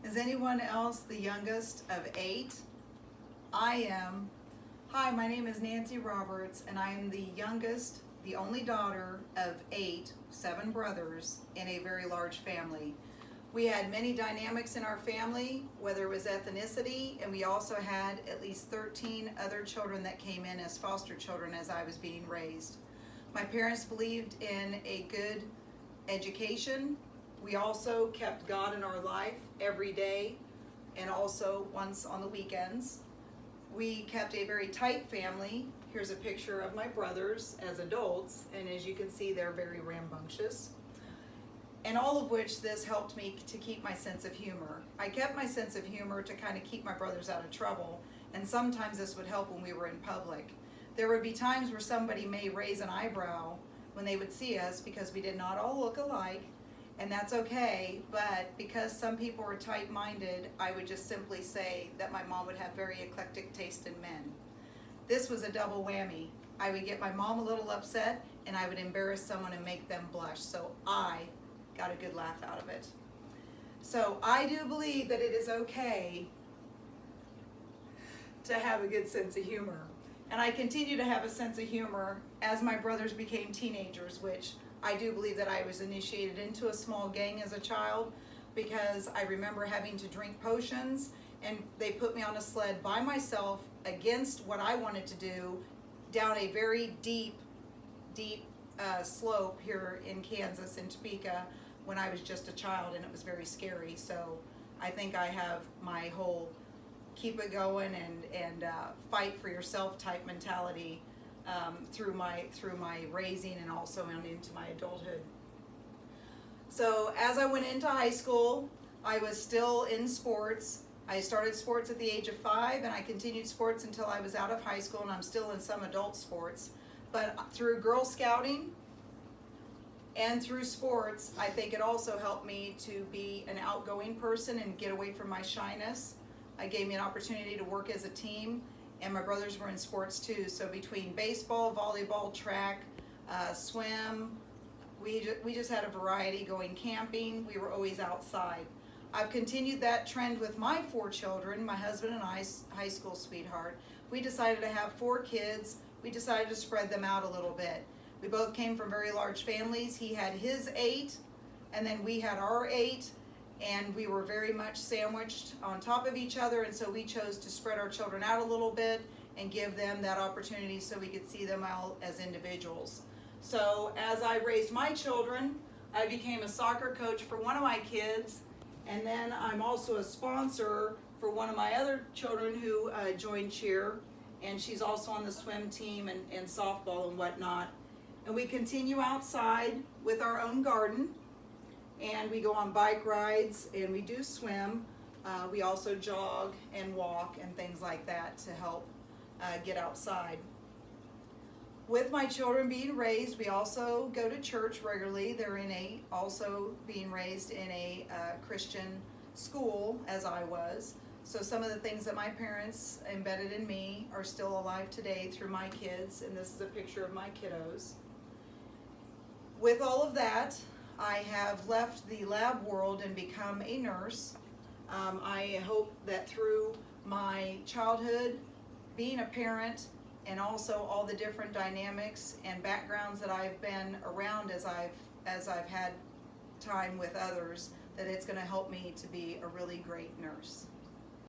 Is anyone else the youngest of 8? I am. Hi, my name is Nancy Roberts, and I am the youngest, the only daughter of 8, 7 brothers in a very large family. We had many dynamics in our family, whether it was ethnicity, and we also had at least 13 other children that came in as foster children as I was being raised. My parents believed in a good education. We also kept God in our life every day and also once on the weekends. We kept a very tight family. Here's a picture of my brothers as adults, and as you can see, they're very rambunctious. And all of which this helped me to keep my sense of humor. I kept my sense of humor to kind of keep my brothers out of trouble, and sometimes this would help when we were in public. There would be times where somebody may raise an eyebrow when they would see us because we did not all look alike, and that's okay, but because some people were tight-minded, I would just simply say that my mom would have very eclectic taste in men. This was a double whammy. I would get my mom a little upset, and I would embarrass someone and make them blush, so I got a good laugh out of it. So I do believe that it is okay to have a good sense of humor. And I continue to have a sense of humor as my brothers became teenagers, which I do believe that I was initiated into a small gang as a child because I remember having to drink potions, and they put me on a sled by myself against what I wanted to do down a very deep slope here in Kansas, in Topeka, when I was just a child, and it was very scary. So I think I have my whole keep it going and fight for yourself type mentality through my raising and also into my adulthood. So as I went into high school, I was still in sports. I started sports at the age of 5, and I continued sports until I was out of high school, and I'm still in some adult sports. But through Girl Scouting and through sports, I think it also helped me to be an outgoing person and get away from my shyness. It gave me an opportunity to work as a team, and my brothers were in sports too. So between baseball, volleyball, track, swim, we just had a variety. Going camping, we were always outside. I've continued that trend with my 4 children, my husband and I, high school sweetheart. We decided to have 4 kids. We decided to spread them out a little bit. We both came from very large families. He had his 8, and then we had our 8, and we were very much sandwiched on top of each other, and so we chose to spread our children out a little bit and give them that opportunity so we could see them out as individuals. So as I raised my children, I became a soccer coach for one of my kids, and then I'm also a sponsor for one of my other children who joined cheer, and she's also on the swim team and softball and whatnot. And we continue outside with our own garden, and we go on bike rides, and we do swim. We also jog and walk and things like that to help get outside. With my children being raised, we also go to church regularly. They're also being raised in a Christian school, as I was. So some of the things that my parents embedded in me are still alive today through my kids, and this is a picture of my kiddos. With all of that, I have left the lab world and become a nurse. I hope that through my childhood, being a parent, and also all the different dynamics and backgrounds that I've been around as I've had time with others, that it's going to help me to be a really great nurse.